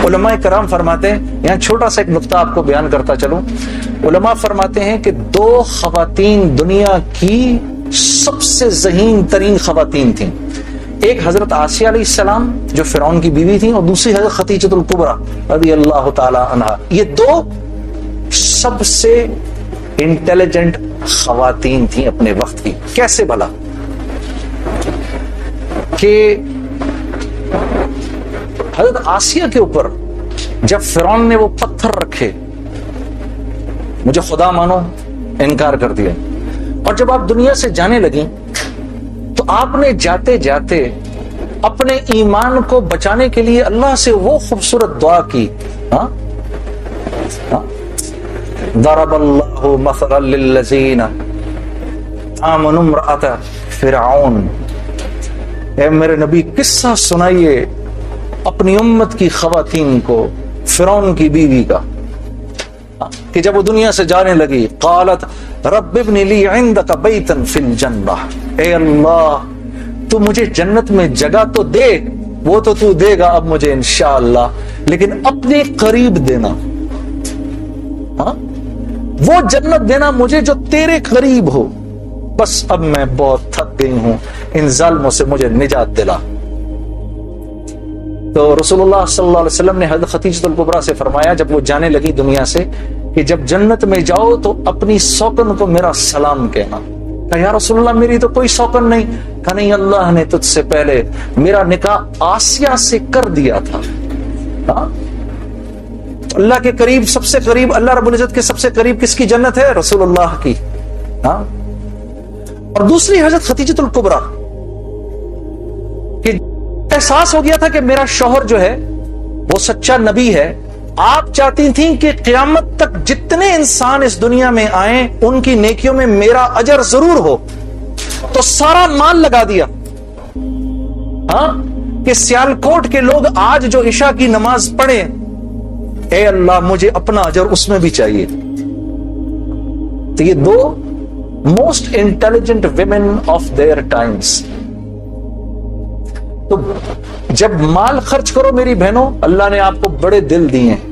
علماء کرام فرماتے ہیں، یہاں چھوٹا سا ایک نقطہ آپ کو بیان کرتا چلوں، علماء فرماتے ہیں کہ دو خواتین دنیا کی سب سے ذہین ترین خواتین تھیں، ایک حضرت آسیہ علیہ السلام جو فرعون کی بیوی تھیں، اور دوسری حضرت خدیجہ الکبریٰ رضی اللہ تعالی عنہا۔ یہ دو سب سے انٹیلیجنٹ خواتین تھیں اپنے وقت کی۔ کیسے بھلا کہ حضرت آسیہ کے اوپر جب فرعون نے وہ پتھر رکھے، مجھے خدا مانو، انکار کر دیا، اور جب آپ دنیا سے جانے لگیں تو آپ نے جاتے جاتے اپنے ایمان کو بچانے کے لیے اللہ سے وہ خوبصورت دعا کی، ضرب اللہ مثلا للذین آمنوا امرأۃ فرعون۔ اے میرے نبی قصہ سنائیے اپنی امت کی خواتین کو فرعون کی بیوی کا، کہ جب وہ دنیا سے جانے لگی، قالت رب ابن لی عندک بیتا فی الجنہ، اے اللہ تو مجھے جنت میں جگہ تو دے، وہ تو دے گا اب مجھے انشاءاللہ، لیکن اپنے قریب دینا، وہ جنت دینا مجھے جو تیرے قریب ہو، بس اب میں بہت تھک گئی ہوں، ان ظالموں سے مجھے نجات دلا۔ تو رسول اللہ صلی اللہ علیہ وسلم نے حضرت خدیجہ الکبریٰ سے فرمایا جب وہ جانے لگی دنیا سے کہ جب جنت میں جاؤ تو اپنی سوکن کو میرا سلام کہنا۔ کہا یا رسول اللہ میری تو کوئی سوکن نہیں۔ کہا نہیں، اللہ نے تجھ سے پہلے میرا نکاح آسیہ سے کر دیا تھا۔ اللہ کے قریب، سب سے قریب، اللہ رب العزت کے سب سے قریب کس کی جنت ہے؟ رسول اللہ کی۔ اور دوسری حضرت خدیجہ الکبریٰ کہ احساس ہو گیا تھا کہ میرا شوہر جو ہے وہ سچا نبی ہے، آپ چاہتی تھیں کہ قیامت تک جتنے انسان اس دنیا میں آئیں ان کی نیکیوں میں میرا اجر ضرور ہو، تو سارا مال لگا دیا کہ سیالکوٹ کے لوگ آج جو عشاء کی نماز پڑھیں، اے اللہ مجھے اپنا اجر اس میں بھی چاہیے۔ تو یہ دو most intelligent women of their times. تو جب مال خرچ کرو میری بہنوں، اللہ نے آپ کو بڑے دل دیے ہیں،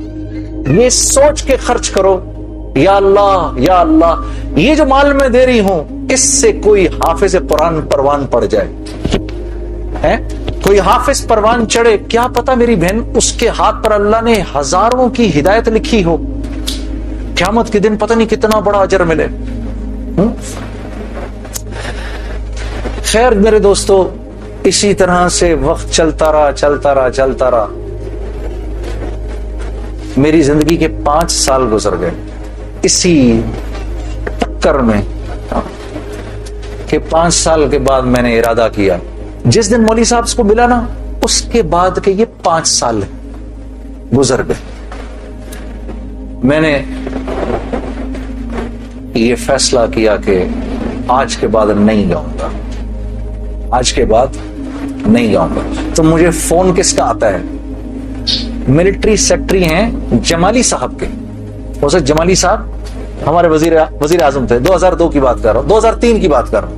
یہ سوچ کے خرچ کرو یا اللہ یا اللہ یہ جو مال میں دے رہی ہوں اس سے کوئی حافظ قرآن پروان پڑ جائے، کوئی حافظ پروان چڑھے، کیا پتا میری بہن اس کے ہاتھ پر اللہ نے ہزاروں کی ہدایت لکھی ہو، قیامت کے دن پتہ نہیں کتنا بڑا اجر ملے۔ خیر میرے دوستو، اسی طرح سے وقت چلتا رہا، میری زندگی کے 5 سال گزر گئے اسی ٹکر میں کہ 5 سال کے بعد میں نے ارادہ کیا، جس دن مولوی صاحب کو ملا نا اس کے بعد کہ یہ 5 سال گزر گئے، میں نے یہ فیصلہ کیا کہ آج کے بعد نہیں جاؤں گا، آج کے بعد نہیں جاؤں گا۔ تو مجھے فون کس کا آتا ہے؟ ملٹری سیکٹری ہیں جمالی صاحب کے، حضرت جمالی صاحب ہمارے وزیر اعظم تھے، 2002 کی بات کر رہا ہوں، 2003 کی بات کر رہا ہوں،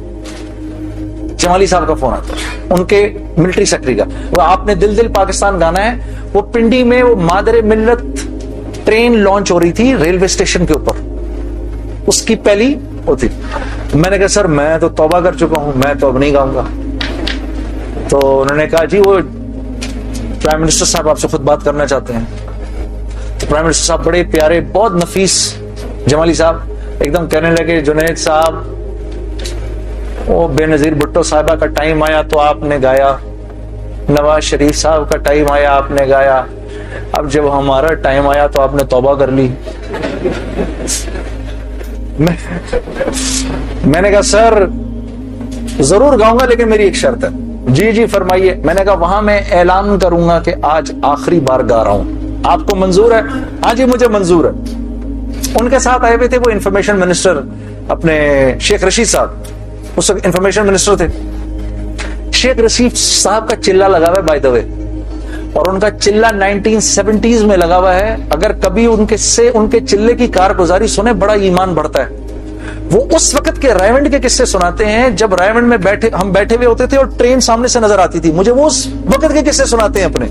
جمالی صاحب کا فون آتا ہے، ان کے ملٹری سیکٹری کا۔ وہ آپ نے دل دل پاکستان گانا ہے، وہ پنڈی میں وہ مادر ملت ٹرین لانچ ہو رہی تھی ریلوے اسٹیشن کے اوپر، اس کی پہلی ہوتی۔ میں نے کہا سر میں تو توبہ کر چکا ہوں، میں تو اب نہیں گاؤں گا۔ تو انہوں نے کہا جی وہ پرائم منسٹر صاحب آپ سے خود بات کرنا چاہتے ہیں۔ تو پرائم منسٹر صاحب بڑے پیارے، بہت نفیس جمالی صاحب ایک دم کہنے لگے جنید صاحب وہ بے نظیر بھٹو صاحبہ کا ٹائم آیا تو آپ نے گایا، نواز شریف صاحب کا ٹائم آیا آپ نے گایا، اب جب ہمارا ٹائم آیا تو آپ نے توبہ کر لی۔ میں نے کہا سر ضرور گاؤں گا لیکن میری ایک شرط ہے۔ جی جی فرمائیے۔ میں نے کہا وہاں میں اعلان کروں گا کہ آج آخری بار گا رہا ہوں، آپ کو منظور ہے؟ ہاں جی مجھے منظور ہے۔ ان کے ساتھ آئے ہوئے تھے وہ انفارمیشن منسٹر اپنے شیخ رشید صاحب، اس وقت انفارمیشن منسٹر تھے۔ شیخ رشید صاحب کا چلہ لگا ہوا ہے بائی دا وے، اور ان کا چلہ 1970s میں لگا ہوا ہے۔ اگر کبھی ان کے چلے کی کارگزاری سنے بڑا ایمان بڑھتا ہے۔ وہ اس وقت کے رائمنڈ کے قصے سناتے ہیں جب رائمنڈ میں ہم بیٹھے ہوئے ہوتے تھے اور ٹرین سامنے سے نظر آتی تھی، مجھے وہ اس وقت کے قصے سناتے ہیں اپنے۔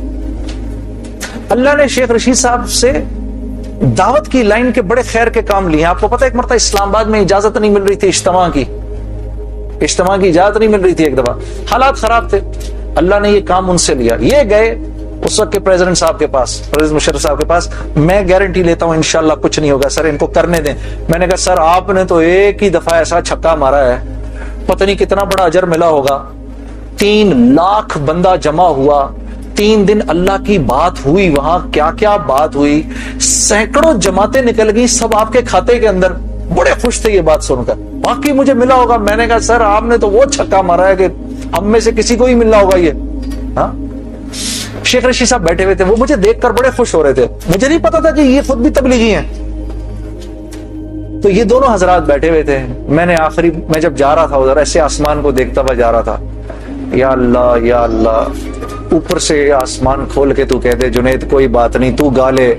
اللہ نے شیخ رشید صاحب سے دعوت کی لائن کے بڑے خیر کے کام لیے. آپ کو پتہ ایک مرتبہ اسلام آباد میں اجازت نہیں مل رہی تھی اجتماع کی اجازت نہیں مل رہی تھی. ایک دفعہ حالات خراب تھے, اللہ نے یہ کام ان سے لیا. یہ گئے اس وقت کے پریزیڈنٹ صاحب کے پاس, پریزیڈنٹ مشرف صاحب کے پاس. میں گارنٹی لیتا ہوں انشاءاللہ کچھ نہیں ہوگا سر, ان کو کرنے دیں. میں نے کہا سر آپ نے تو ایک ہی دفعہ ایسا چھکا مارا ہے, پتہ نہیں کتنا بڑا اجر ملا ہوگا. 3 لاکھ بندہ جمع ہوا, 3 دن اللہ کی بات ہوئی, وہاں کیا کیا بات ہوئی, سینکڑوں جماعتیں نکل گئی, سب آپ کے کھاتے کے اندر. بڑے خوش تھے یہ بات سن کر, باقی مجھے ملا ہوگا. میں نے کہا سر آپ نے تو وہ چھکا مارا ہے کہ ہم میں سے کسی کو ہی ملنا ہوگا یہ. ہاں شیخ رشید صاحب بیٹھے ہوئے تھے, وہ مجھے دیکھ کر بڑے خوش ہو رہے تھے. مجھے نہیں پتا تھا کہ یہ خود بھی تبلیغی ہیں. تو یہ دونوں حضرات بیٹھے ہوئے تھے. میں جب جا رہا تھا ادھر ایسے آسمان کو دیکھتا ہوا جا رہا تھا, یا اللہ اوپر سے آسمان کھول کے تو کہہ دے جنید کوئی بات نہیں, تو گا لے.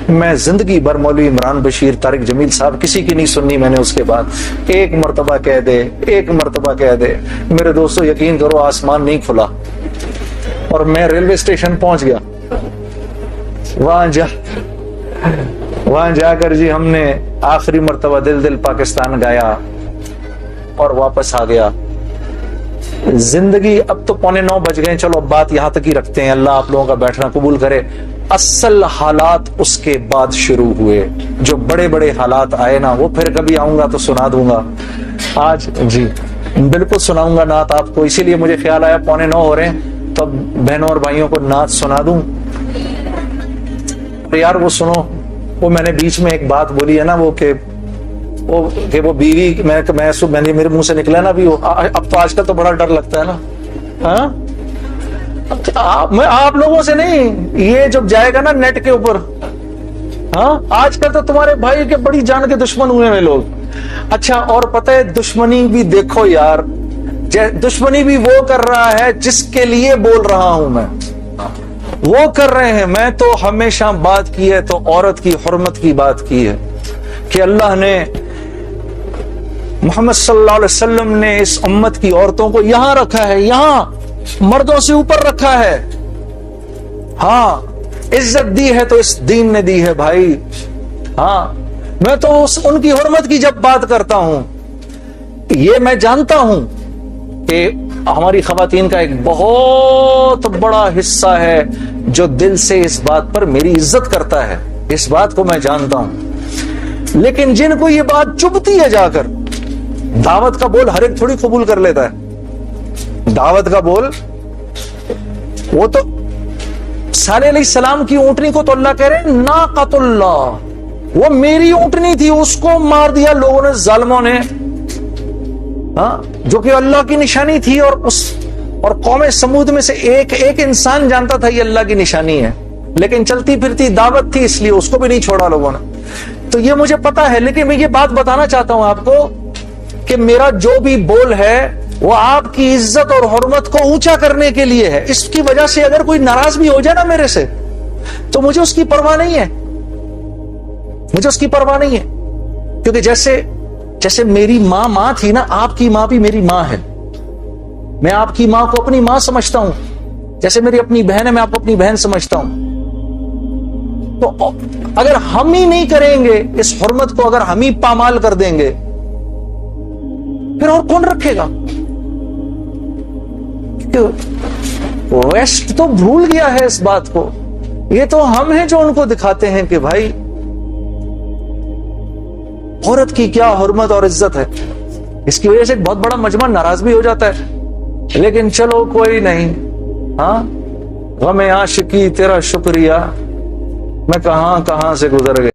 میں زندگی بھر مولوی عمران بشیر, طارق جمیل صاحب کسی کی نہیں سننی میں نے. اس کے بعد ایک مرتبہ کہہ دے. میرے دوستو یقین کرو آسمان نہیں کھلا, اور میں ریلوے اسٹیشن پہنچ گیا. وہاں جا کر جی ہم نے آخری مرتبہ دل پاکستان گایا اور واپس آ گیا. زندگی اب تو 8:45 بج گئے, چلو اب بات یہاں تک ہی رکھتے ہیں, اللہ آپ لوگوں کا بیٹھنا قبول کرے. اصل حالات اس کے بعد شروع ہوئے, جو بڑے بڑے حالات آئے نا, وہ پھر کبھی آؤں گا تو سنا دوں گا. آج جی بالکل سناؤں گا نعت آپ کو, اسی لیے مجھے خیال آیا 8:45 ہو رہے ہیں تو بہنوں اور بھائیوں کو نعت سنا دوں. یار وہ سنو, وہ میں نے بیچ میں ایک بات بولی ہے نا, وہ کہ وہ بیوی, میں میرے منہ سے نکلا نا, اب تو آج کل تو بڑا ڈر لگتا ہے نا. ہاں میں آپ لوگوں سے نہیں, یہ جب جائے گا نا نیٹ کے اوپر, ہاں آج کل تو تمہارے بھائی کے بڑی جان کے دشمن ہوئے ہیں لوگ. اچھا اور پتہ ہے دشمنی بھی دیکھو یار, دشمنی بھی وہ کر رہا ہے جس کے لیے بول رہا ہوں میں, وہ کر رہے ہیں. میں تو ہمیشہ بات کی ہے تو عورت کی حرمت کی بات کی ہے کہ اللہ نے, محمد صلی اللہ علیہ وسلم نے اس امت کی عورتوں کو یہاں رکھا ہے, یہاں مردوں سے اوپر رکھا ہے. ہاں عزت دی ہے تو اس دین نے دی ہے بھائی. ہاں میں تو ان کی حرمت کی جب بات کرتا ہوں, یہ میں جانتا ہوں کہ ہماری خواتین کا ایک بہت بڑا حصہ ہے جو دل سے اس بات پر میری عزت کرتا ہے, اس بات کو میں جانتا ہوں. لیکن جن کو یہ بات چبھتی ہے, جا کر دعوت کا بول ہر ایک تھوڑی قبول کر لیتا ہے. دعوت کا بول, وہ تو صالح علیہ السلام کی اونٹنی کو تو اللہ کہہ رہے ہیں ناقۃ اللہ, وہ میری اونٹنی تھی, اس کو مار دیا لوگوں نے, ظالموں نے, ہاں جو کہ اللہ کی نشانی تھی. اور قوم سمود میں سے ایک انسان جانتا تھا یہ اللہ کی نشانی ہے, لیکن چلتی پھرتی دعوت تھی اس لیے اس کو بھی نہیں چھوڑا لوگوں نے. تو یہ مجھے پتا ہے, لیکن میں یہ بات بتانا چاہتا ہوں آپ کو کہ میرا جو بھی بول ہے وہ آپ کی عزت اور حرمت کو اونچا کرنے کے لیے ہے. اس کی وجہ سے اگر کوئی ناراض بھی ہو جائے نا میرے سے, تو مجھے اس کی پرواہ نہیں ہے, مجھے اس کی پرواہ نہیں ہے. کیونکہ جیسے میری ماں تھی نا, آپ کی ماں بھی میری ماں ہے. میں آپ کی ماں کو اپنی ماں سمجھتا ہوں, جیسے میری اپنی بہن ہے میں آپ کو اپنی بہن سمجھتا ہوں. تو اگر ہم ہی نہیں کریں گے اس حرمت کو, اگر ہم ہی پامال کر دیں گے, پھر اور کون رکھے گا؟ ویسٹ تو بھول گیا ہے اس بات کو. یہ تو ہم ہیں جو ان کو دکھاتے ہیں کہ بھائی عورت کی کیا حرمت اور عزت ہے. اس کی وجہ سے ایک بہت بڑا مجمع ناراض بھی ہو جاتا ہے, لیکن چلو کوئی نہیں. ہاں غم عاشقی تیرا شکریہ, میں کہاں سے گزر گیا.